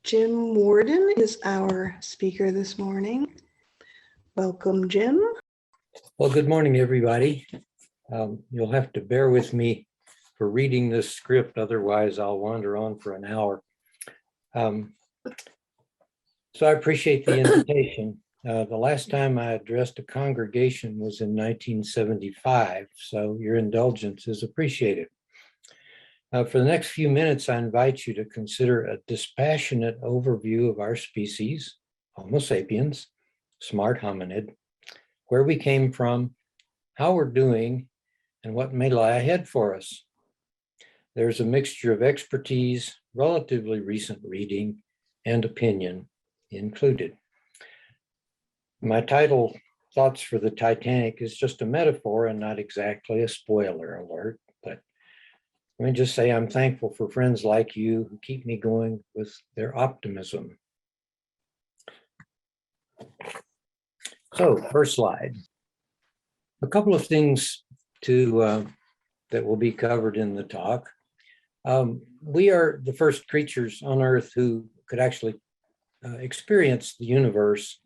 Jim Warden is our speaker this morning. Welcome, Jim. Well, good morning, everybody. You'll have to bear with me for reading this script, otherwise I'll wander on for an hour. So I appreciate the invitation. The last time I addressed a congregation was in 1975, so your indulgence is appreciated. For the next few minutes, I invite you to consider a dispassionate overview of our species, Homo sapiens, smart hominid, where we came from, how we're doing, and what may lie ahead for us. There's a mixture of expertise, relatively recent reading, and opinion included. My title, Thoughts for the Titanic, is just a metaphor and not exactly a spoiler alert, but let me just say I'm thankful for friends like you who keep me going with their optimism. So, first slide. A couple of things that will be covered in the talk. We are the first creatures on Earth who could actually experience the universe.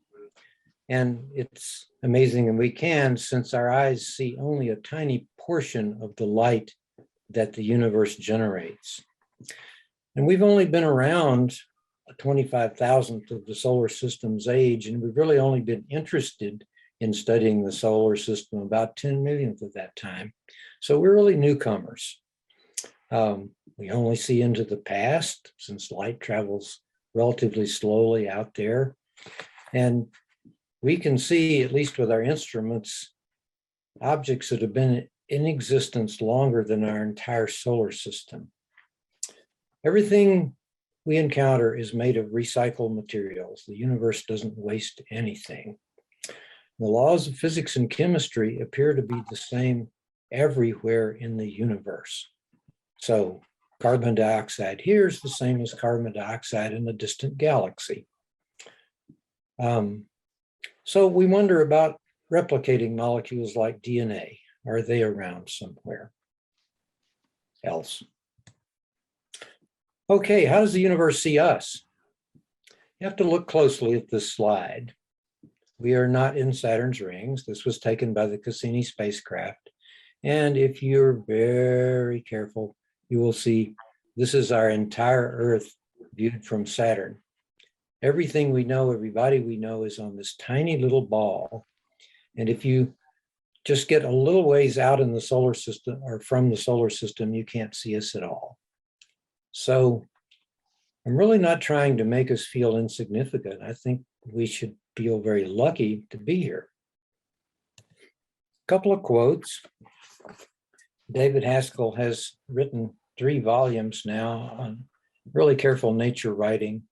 And it's amazing, and we can, since our eyes see only a tiny portion of the light that the universe generates. And we've only been around a 25,000th of the solar system's age, and we've really only been interested in studying the solar system about 10 millionth of that time. So we're really newcomers. We only see into the past, since light travels relatively slowly out there. And we can see, at least with our instruments, objects that have been in existence longer than our entire solar system. Everything we encounter is made of recycled materials. The universe doesn't waste anything. The laws of physics and chemistry appear to be the same everywhere in the universe. So carbon dioxide here is the same as carbon dioxide in a distant galaxy. So we wonder about replicating molecules like DNA. Are they around somewhere else? Okay, how does the universe see us? You have to look closely at this slide. We are not in Saturn's rings. This was taken by the Cassini spacecraft. And if you're very careful, you will see this is our entire Earth viewed from Saturn. Everything we know, everybody we know is on this tiny little ball. And if you just get a little ways out in the solar system or from the solar system, you can't see us at all. So I'm really not trying to make us feel insignificant. I think we should feel very lucky to be here. A couple of quotes. David Haskell has written 3 volumes now on really careful nature writing.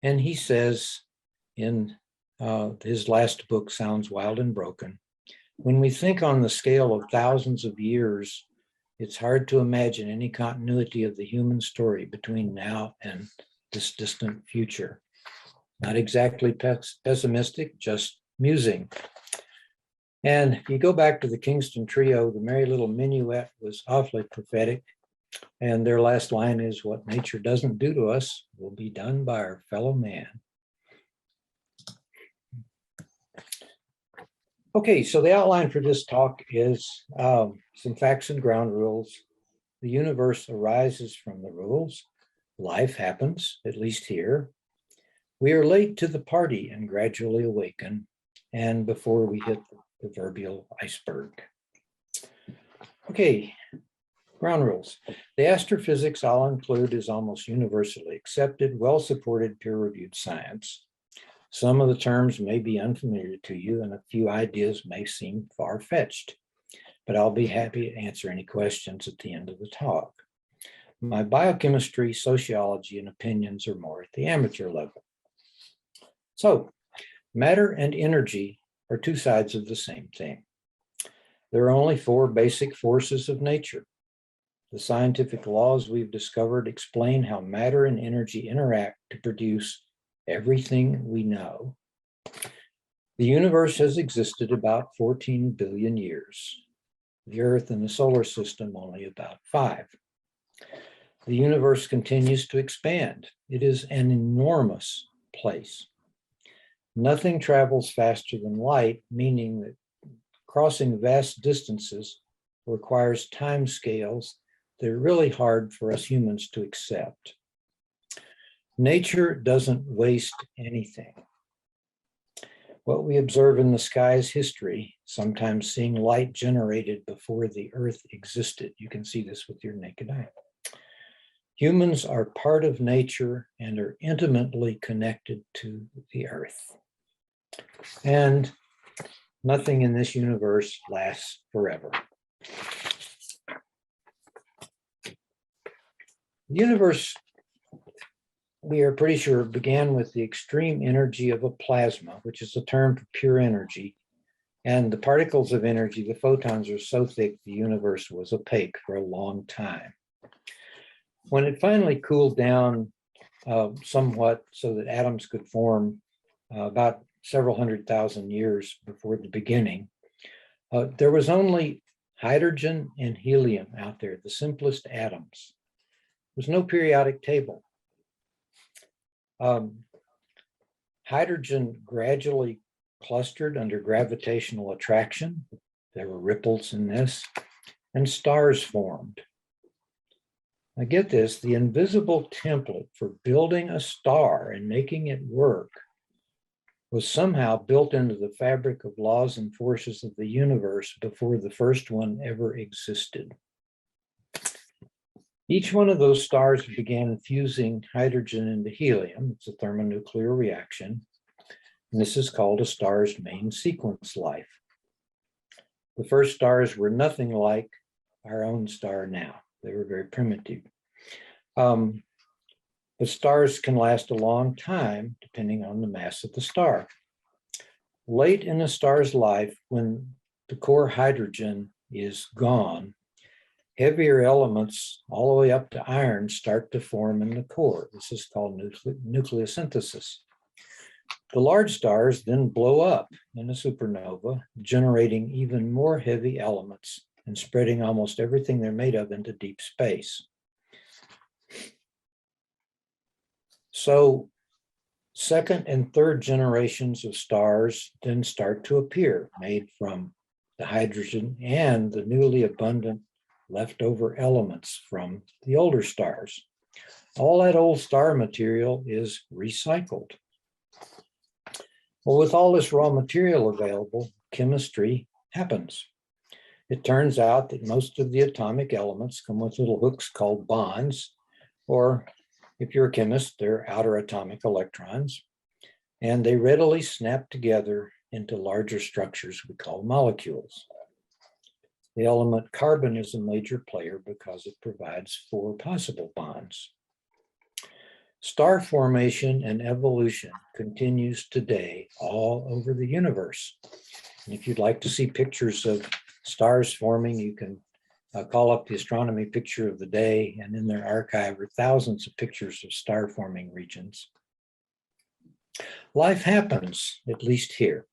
And he says in his last book, Sounds Wild and Broken, when we think on the scale of thousands of years, it's hard to imagine any continuity of the human story between now and this distant future. Not exactly pessimistic, just musing. And if you go back to the Kingston Trio, the Merry Little Minuet was awfully prophetic. And their last line is, what nature doesn't do to us will be done by our fellow man. Okay, so the outline for this talk is some facts and ground rules. The universe arises from the rules. Life happens, at least here. We are late to the party and gradually awaken, and before we hit the proverbial iceberg. Okay, ground rules. The astrophysics I'll include is almost universally accepted, well-supported, peer-reviewed science. Some of the terms may be unfamiliar to you, and a few ideas may seem far-fetched, but I'll be happy to answer any questions at the end of the talk. My biochemistry, sociology, and opinions are more at the amateur level. So, matter and energy are 2 sides of the same thing. There are only 4 basic forces of nature. The scientific laws we've discovered explain how matter and energy interact to produce everything we know. The universe has existed about 14 billion years. The Earth and the solar system only about 5. The universe continues to expand. It is an enormous place. Nothing travels faster than light, meaning that crossing vast distances requires time scales that are really hard for us humans to accept. Nature doesn't waste anything. What we observe in the sky is history, sometimes seeing light generated before the earth existed. You can see this with your naked eye. Humans are part of nature and are intimately connected to the earth. And nothing in this universe lasts forever. The universe, we are pretty sure, began with the extreme energy of a plasma, which is a term for pure energy. And the particles of energy, the photons, are so thick the universe was opaque for a long time. When it finally cooled down somewhat so that atoms could form about several 100,000 years before the beginning, there was only hydrogen and helium out there, the simplest atoms. There was no periodic table. Hydrogen gradually clustered under gravitational attraction. There were ripples in this, and stars formed. Now get this, the invisible template for building a star and making it work was somehow built into the fabric of laws and forces of the universe before the first one ever existed. Each one of those stars began fusing hydrogen into helium. It's a thermonuclear reaction. And this is called a star's main sequence life. The first stars were nothing like our own star now. They were very primitive. But stars can last a long time depending on the mass of the star. Late in a star's life, when the core hydrogen is gone, heavier elements all the way up to iron start to form in the core. This is called nucleosynthesis. The large stars then blow up in a supernova, generating even more heavy elements and spreading almost everything they're made of into deep space. So second and third generations of stars then start to appear, made from the hydrogen and the newly abundant leftover elements from the older stars. All that old star material is recycled. Well, with all this raw material available, chemistry happens. It turns out that most of the atomic elements come with little hooks called bonds, or if you're a chemist, they're outer atomic electrons, and they readily snap together into larger structures we call molecules. The element carbon is a major player because it provides 4 possible bonds. Star formation and evolution continues today all over the universe. And if you'd like to see pictures of stars forming, you can call up the Astronomy Picture of the Day, and in their archive are thousands of pictures of star forming regions. Life happens, at least here.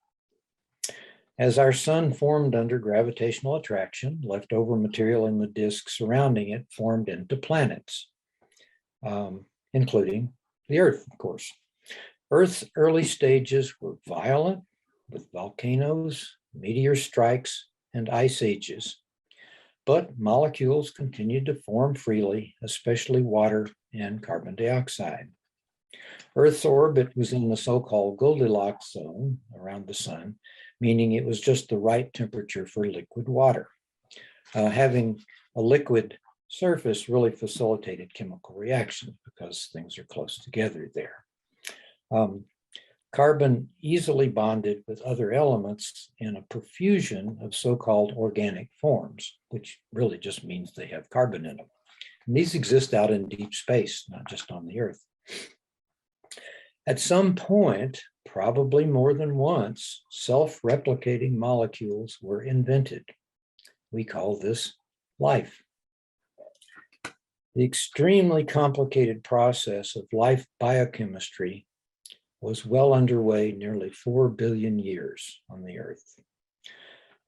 As our sun formed under gravitational attraction, leftover material in the disk surrounding it formed into planets, including the Earth, of course. Earth's early stages were violent, with volcanoes, meteor strikes, and ice ages. But molecules continued to form freely, especially water and carbon dioxide. Earth's orbit was in the so-called Goldilocks zone around the sun, meaning it was just the right temperature for liquid water. Having a liquid surface really facilitated chemical reactions because things are close together there. Carbon easily bonded with other elements in a profusion of so-called organic forms, which really just means they have carbon in them. And these exist out in deep space, not just on the Earth. At some point, probably more than once, self-replicating molecules were invented. We call this life. The extremely complicated process of life biochemistry was well underway nearly 4 billion years on the Earth.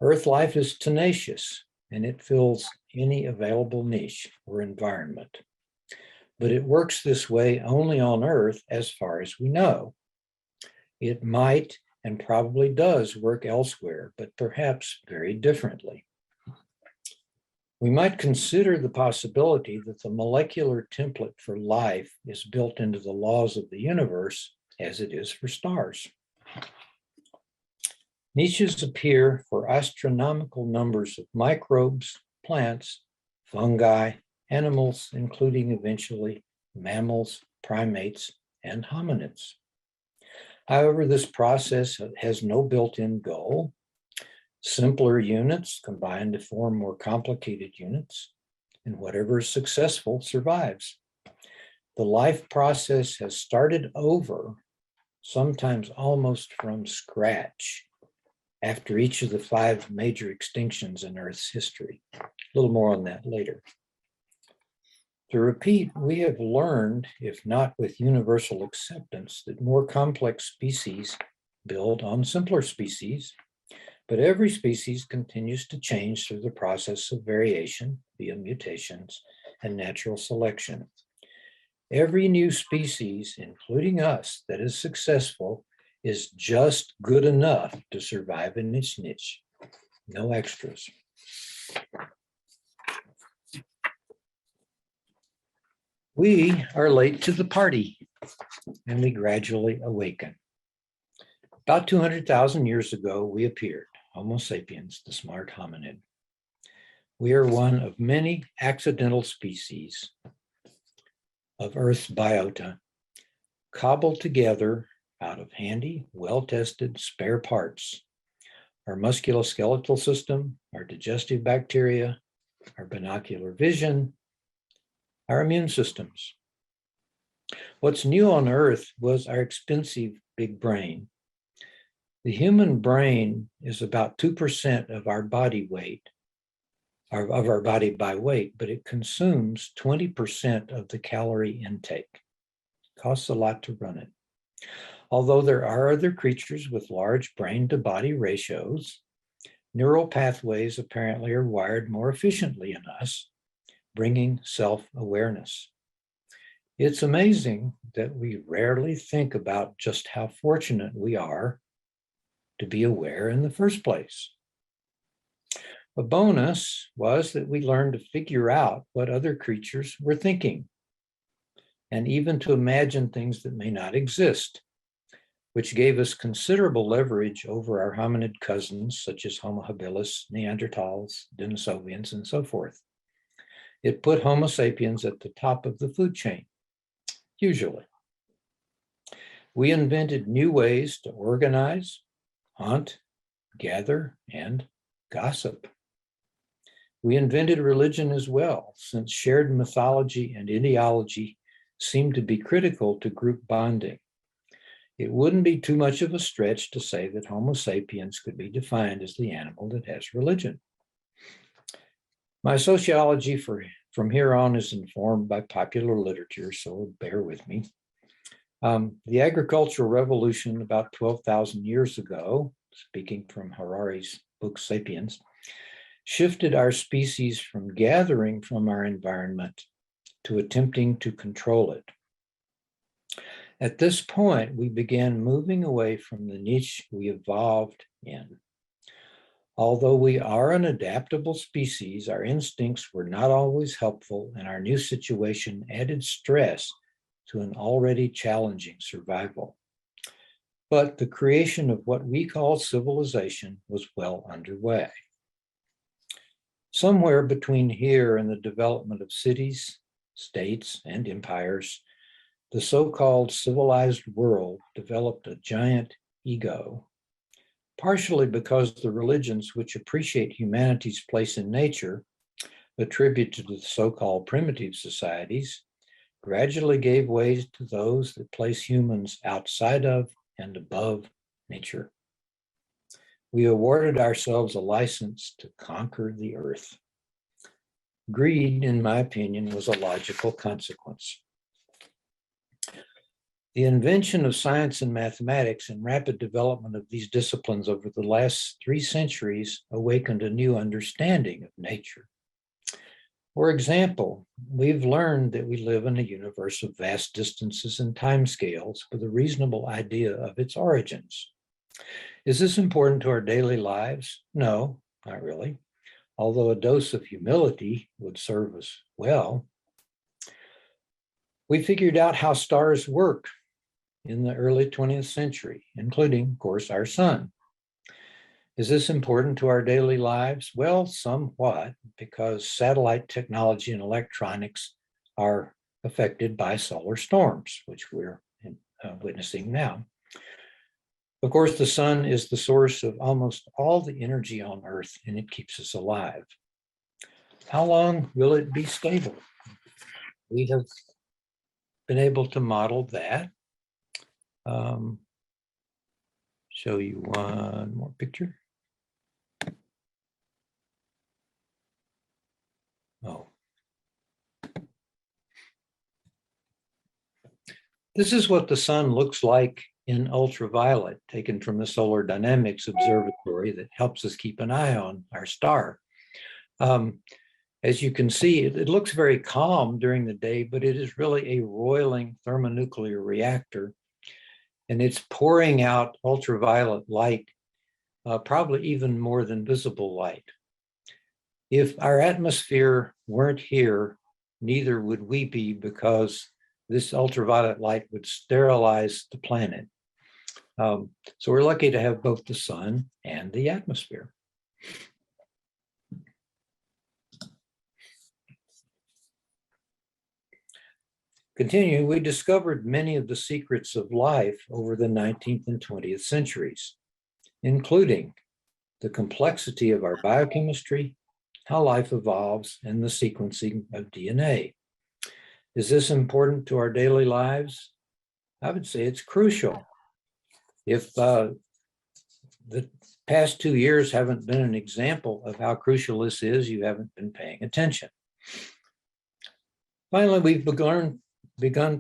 Earth life is tenacious, and it fills any available niche or environment. but it works this way only on Earth as far as we know. It might and probably does work elsewhere, but perhaps very differently. We might consider the possibility that the molecular template for life is built into the laws of the universe as it is for stars. Niches appear for astronomical numbers of microbes, plants, fungi, animals, including eventually mammals, primates, and hominids. However, this process has no built-in goal. Simpler units combine to form more complicated units, and whatever is successful survives. The life process has started over, sometimes almost from scratch, after each of the 5 major extinctions in Earth's history. A little more on that later. To repeat, we have learned, if not with universal acceptance, that more complex species build on simpler species, but every species continues to change through the process of variation via mutations and natural selection. Every new species, including us, that is successful is just good enough to survive in its niche. No extras. We are late to the party, and we gradually awaken. About 200,000 years ago, we appeared, Homo sapiens, the smart hominid. We are one of many accidental species of Earth's biota, cobbled together out of handy, well-tested spare parts. Our musculoskeletal system, our digestive bacteria, our binocular vision, our immune systems. What's new on Earth was our expensive big brain. The human brain is about 2% of our body weight, of our body by weight, but it consumes 20% of the calorie intake. Costs a lot to run it. Although there are other creatures with large brain-to-body ratios, neural pathways apparently are wired more efficiently in us, bringing self-awareness. It's amazing that we rarely think about just how fortunate we are to be aware in the first place. A bonus was that we learned to figure out what other creatures were thinking, and even to imagine things that may not exist, which gave us considerable leverage over our hominid cousins, such as Homo habilis, Neanderthals, Denisovians, and so forth. It put Homo sapiens at the top of the food chain, usually. We invented new ways to organize, hunt, gather, and gossip. We invented religion as well, since shared mythology and ideology seemed to be critical to group bonding. It wouldn't be too much of a stretch to say that Homo sapiens could be defined as the animal that has religion. My sociology from here on is informed by popular literature, so bear with me. The agricultural revolution about 12,000 years ago, speaking from Harari's book Sapiens, shifted our species from gathering from our environment to attempting to control it. At this point, we began moving away from the niche we evolved in. Although we are an adaptable species, our instincts were not always helpful, and our new situation added stress to an already challenging survival. But the creation of what we call civilization was well underway. Somewhere between here and the development of cities, states, and empires, the so-called civilized world developed a giant ego, partially because the religions which appreciate humanity's place in nature, attributed to the so-called primitive societies, gradually gave way to those that place humans outside of and above nature. We awarded ourselves a license to conquer the earth. Greed, in my opinion, was a logical consequence. The invention of science and mathematics and rapid development of these disciplines over the last 3 centuries awakened a new understanding of nature. For example, we've learned that we live in a universe of vast distances and timescales with a reasonable idea of its origins. Is this important to our daily lives? No, not really, although a dose of humility would serve us well. We figured out how stars work in the early 20th century, including, of course, our sun. Is this important to our daily lives? Well, somewhat, because satellite technology and electronics are affected by solar storms, which we're witnessing now. Of course, the sun is the source of almost all the energy on Earth, and it keeps us alive. How long will it be stable? We have been able to model that. Show you one more picture. Oh. This is what the sun looks like in ultraviolet, taken from the Solar Dynamics Observatory that helps us keep an eye on our star. As you can see, it looks very calm during the day, but it is really a roiling thermonuclear reactor, and it's pouring out ultraviolet light, probably even more than visible light. If our atmosphere weren't here, neither would we be, because this ultraviolet light would sterilize the planet. So we're lucky to have both the sun and the atmosphere. Continue, we discovered many of the secrets of life over the 19th and 20th centuries, including the complexity of our biochemistry, how life evolves, and the sequencing of DNA. Is this important to our daily lives? I would say it's crucial. If the past 2 years haven't been an example of how crucial this is, you haven't been paying attention. Finally, we've begun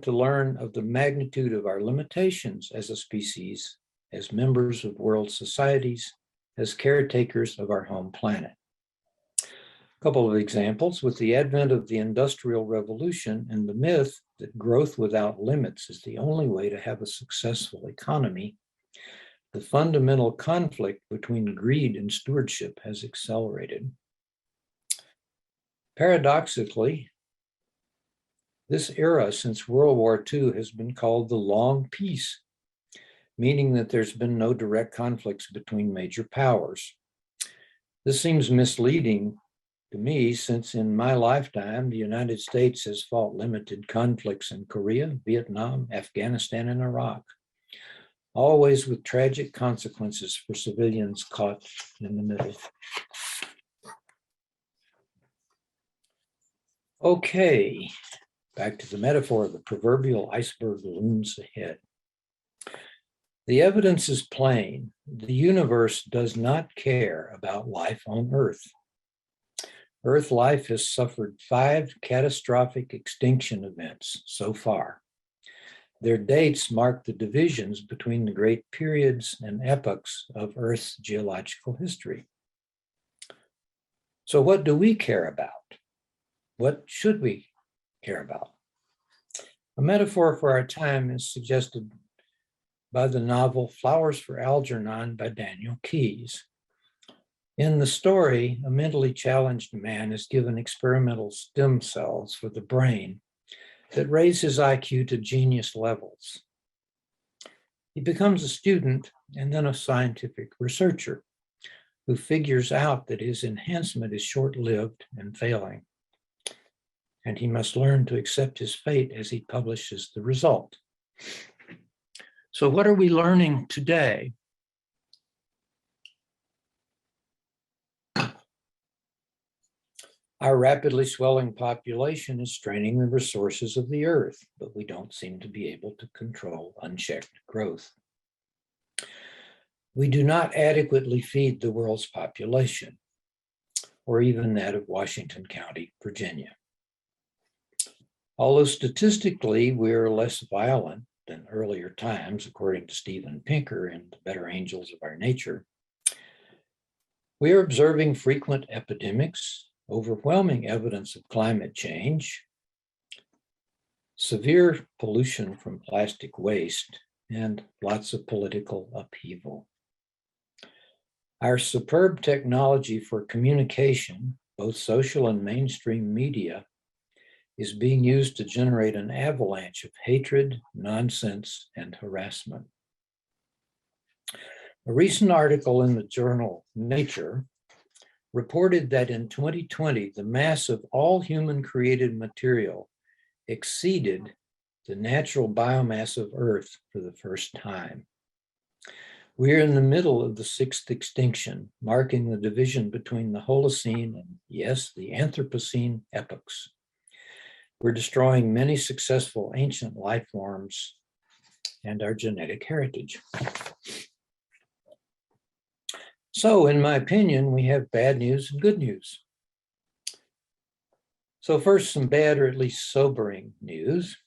to learn of the magnitude of our limitations as a species, as members of world societies, as caretakers of our home planet. A couple of examples: with the advent of the Industrial Revolution and the myth that growth without limits is the only way to have a successful economy, the fundamental conflict between greed and stewardship has accelerated. Paradoxically, this era since World War II has been called the Long Peace, meaning that there's been no direct conflicts between major powers. This seems misleading to me, since in my lifetime, the United States has fought limited conflicts in Korea, Vietnam, Afghanistan, and Iraq, always with tragic consequences for civilians caught in the middle. Okay, back to the metaphor, the proverbial iceberg looms ahead. The evidence is plain. The universe does not care about life on Earth. Earth life has suffered 5 catastrophic extinction events so far. Their dates mark the divisions between the great periods and epochs of Earth's geological history. So what do we care about? What should we care about? A metaphor for our time is suggested by the novel Flowers for Algernon by Daniel Keyes. In the story, a mentally challenged man is given experimental stem cells for the brain that raise his IQ to genius levels. He becomes a student and then a scientific researcher who figures out that his enhancement is short-lived and failing, and he must learn to accept his fate as he publishes the result. So what are we learning today? Our rapidly swelling population is straining the resources of the earth, but we don't seem to be able to control unchecked growth. We do not adequately feed the world's population, or even that of Washington County, Virginia. Although statistically we're less violent than earlier times, according to Steven Pinker in The Better Angels of Our Nature, we are observing frequent epidemics, overwhelming evidence of climate change, severe pollution from plastic waste, and lots of political upheaval. Our superb technology for communication, both social and mainstream media, is being used to generate an avalanche of hatred, nonsense, and harassment. A recent article in the journal Nature reported that in 2020, the mass of all human-created material exceeded the natural biomass of Earth for the first time. We are in the middle of the sixth extinction, marking the division between the Holocene and, yes, the Anthropocene epochs. We're destroying many successful ancient life forms and our genetic heritage. So, in my opinion, we have bad news and good news. So first, some bad or at least sobering news.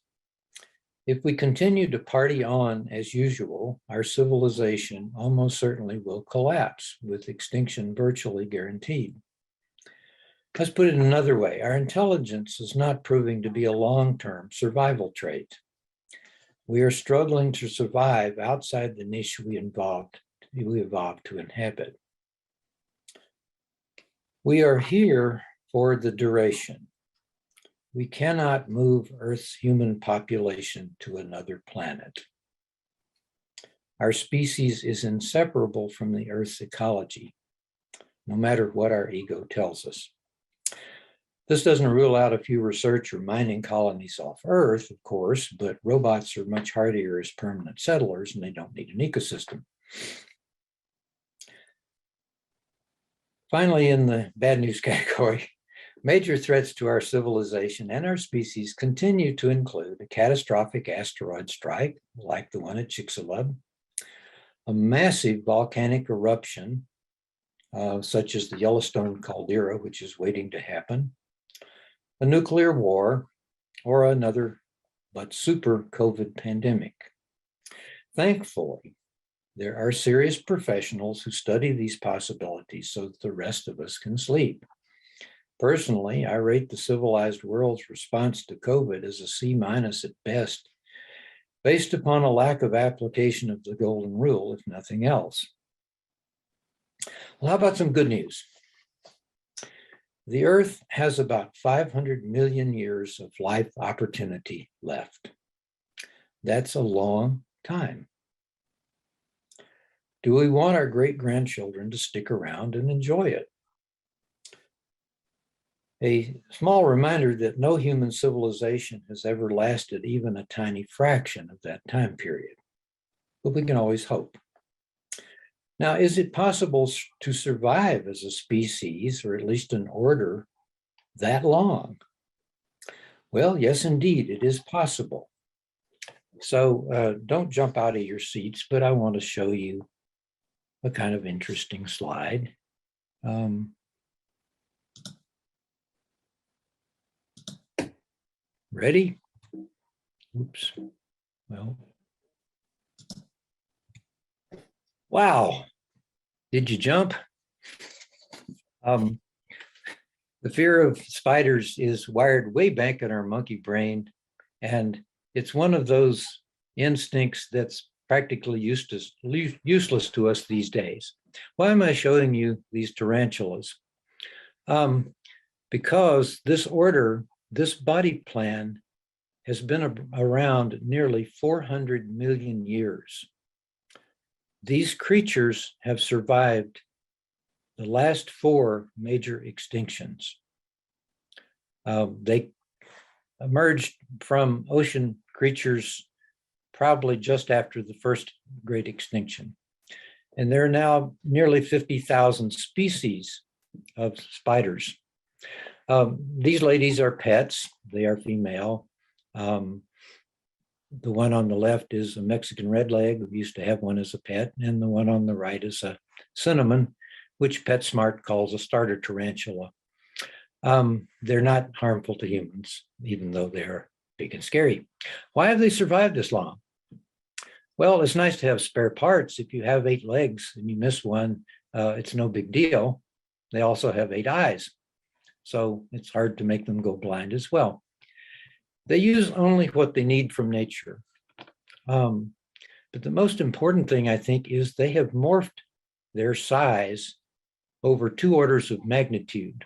If we continue to party on as usual, our civilization almost certainly will collapse, with extinction virtually guaranteed. Let's put it another way. Our intelligence is not proving to be a long-term survival trait. We are struggling to survive outside the niche we evolved to inhabit. We are here for the duration. We cannot move Earth's human population to another planet. Our species is inseparable from the Earth's ecology, no matter what our ego tells us. This doesn't rule out a few research or mining colonies off Earth, of course, but robots are much hardier as permanent settlers and they don't need an ecosystem. Finally, in the bad news category, major threats to our civilization and our species continue to include a catastrophic asteroid strike, like the one at Chicxulub, a massive volcanic eruption, such as the Yellowstone caldera, which is waiting to happen, a nuclear war, or another but super COVID pandemic. Thankfully, there are serious professionals who study these possibilities so that the rest of us can sleep. Personally, I rate the civilized world's response to COVID as a C- at best, based upon a lack of application of the golden rule, if nothing else. Well, how about some good news? The Earth has about 500 million years of life opportunity left. That's a long time. Do we want our great-grandchildren to stick around and enjoy it? A small reminder that no human civilization has ever lasted even a tiny fraction of that time period, but we can always hope. Now, is it possible to survive as a species, or at least an order, that long? Well, yes, indeed, it is possible. So don't jump out of your seats, but I want to show you a kind of interesting slide. Ready? Oops. Well. Wow. Did you jump? The fear of spiders is wired way back in our monkey brain, and it's one of those instincts that's practically useless to us these days. Why am I showing you these tarantulas? Because this order, this body plan, has been around nearly 400 million years. These creatures have survived the last 4 major extinctions. They emerged from ocean creatures probably just after the first great extinction. And there are now nearly 50,000 species of spiders. These ladies are pets. They are female. The one on the left is a Mexican redleg. We used to have one as a pet. And the one on the right is a cinnamon, which PetSmart calls a starter tarantula. They're not harmful to humans, even though they're big and scary. Why have they survived this long? Well, it's nice to have spare parts. If you have 8 legs and you miss one, it's no big deal. They also have 8 eyes. so it's hard to make them go blind as well. They use only what they need from nature. But the most important thing, I think, is they have morphed their size over 2 orders of magnitude.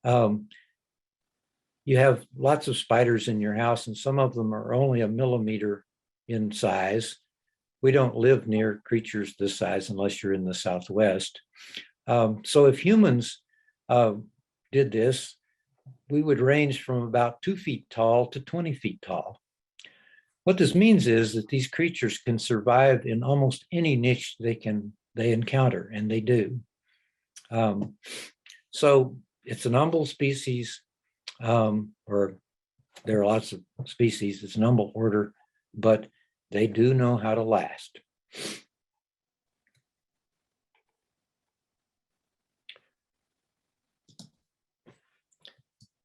You have lots of spiders in your house, and some of them are only a millimeter in size. We don't live near creatures this size unless you're in the Southwest. So if humans did this, we would range from about 2 feet tall to 20 feet tall. What this means is that these creatures can survive in almost any niche they encounter, and they do. So it's an humble species, or there are lots of species. It's an humble order, but they do know how to last.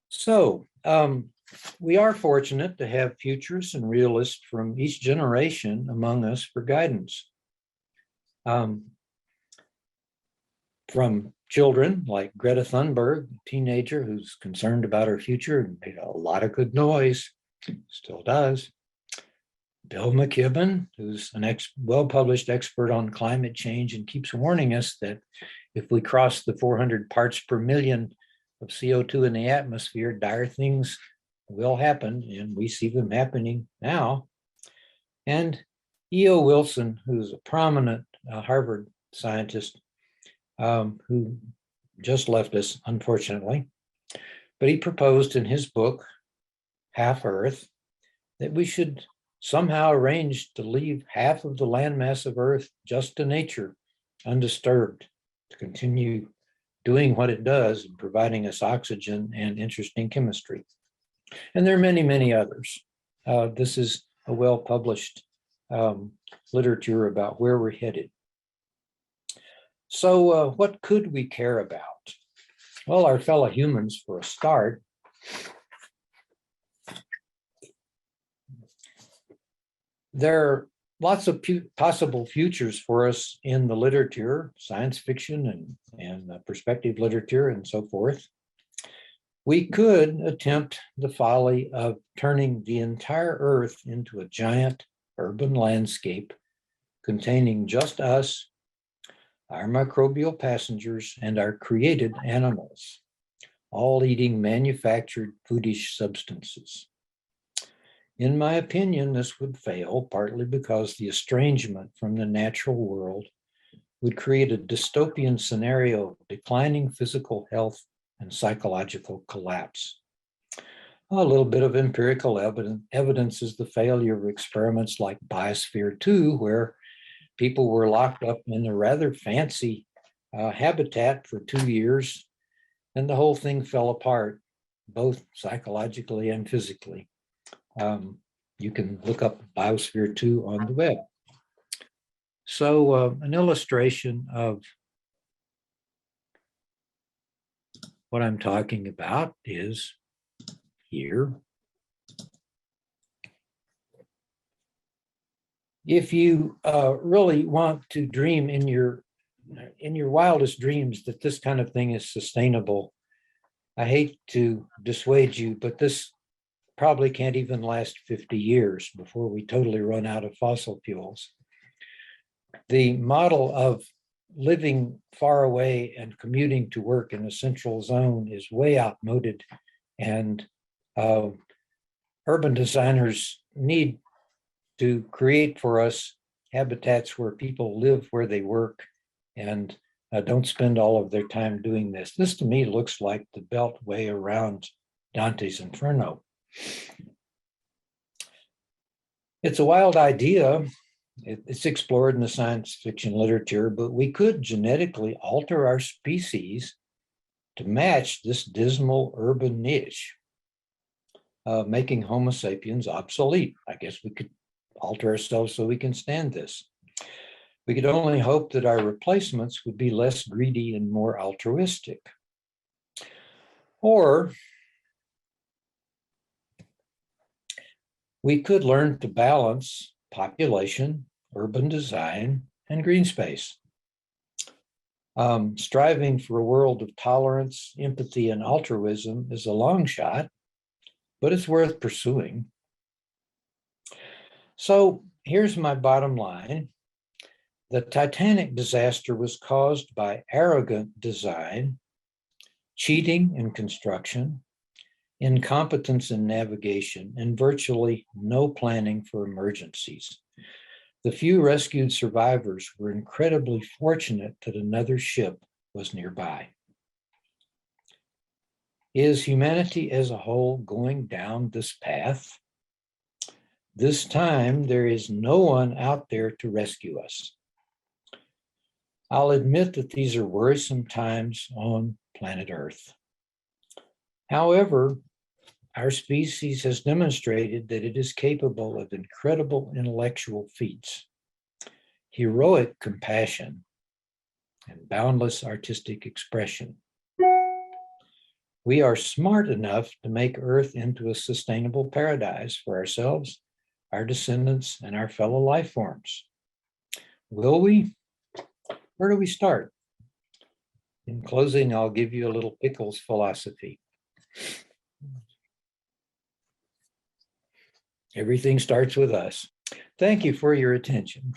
So we are fortunate to have futurists and realists from each generation among us for guidance. From children like Greta Thunberg, a teenager who's concerned about her future and made a lot of good noise, still does. Bill McKibben, who's an well-published expert on climate change and keeps warning us that if we cross the 400 parts per million of CO2 in the atmosphere, dire things will happen, and we see them happening now. And E.O. Wilson, who's a prominent Harvard scientist who just left us, unfortunately, but he proposed in his book, Half Earth, that we should somehow arrange to leave half of the landmass of Earth just to nature, undisturbed, to continue doing what it does and providing us oxygen and interesting chemistry. And there are many, many others. This is a well-published literature about where we're headed. So what could we care about? Well, our fellow humans, for a start. There are lots of possible futures for us in the literature, science fiction and perspective literature and so forth. We could attempt the folly of turning the entire Earth into a giant urban landscape containing just us, our microbial passengers, and our created animals, all eating manufactured foodish substances. In my opinion, this would fail, partly because the estrangement from the natural world would create a dystopian scenario of declining physical health and psychological collapse. A little bit of empirical evidence is the failure of experiments like Biosphere 2, where people were locked up in a rather fancy habitat for 2 years, and the whole thing fell apart, both psychologically and physically. You can look up Biosphere 2 on the web. So an illustration of what I'm talking about is here. If you really want to dream in your wildest dreams that this kind of thing is sustainable, I hate to dissuade you, but this probably can't even last 50 years before we totally run out of fossil fuels. The model of living far away and commuting to work in a central zone is way outmoded, and urban designers need to create for us habitats where people live where they work and don't spend all of their time doing this. This to me looks like the beltway around Dante's Inferno. It's a wild idea. It's explored in the science fiction literature, but we could genetically alter our species to match this dismal urban niche, making Homo sapiens obsolete. I guess we could alter ourselves so we can stand this. We could only hope that our replacements would be less greedy and more altruistic. Or we could learn to balance population, urban design, and green space. Striving for a world of tolerance, empathy, and altruism is a long shot, but it's worth pursuing. So here's my bottom line. The Titanic disaster was caused by arrogant design, cheating in construction, incompetence in navigation, and virtually no planning for emergencies. The few rescued survivors were incredibly fortunate that another ship was nearby. Is humanity as a whole going down this path? This time, there is no one out there to rescue us. I'll admit that these are worrisome times on planet Earth. However, our species has demonstrated that it is capable of incredible intellectual feats, heroic compassion, and boundless artistic expression. We are smart enough to make Earth into a sustainable paradise for ourselves, our descendants, and our fellow life forms. Will we? Where do we start? In closing, I'll give you a little Pickles philosophy. Everything starts with us. Thank you for your attention.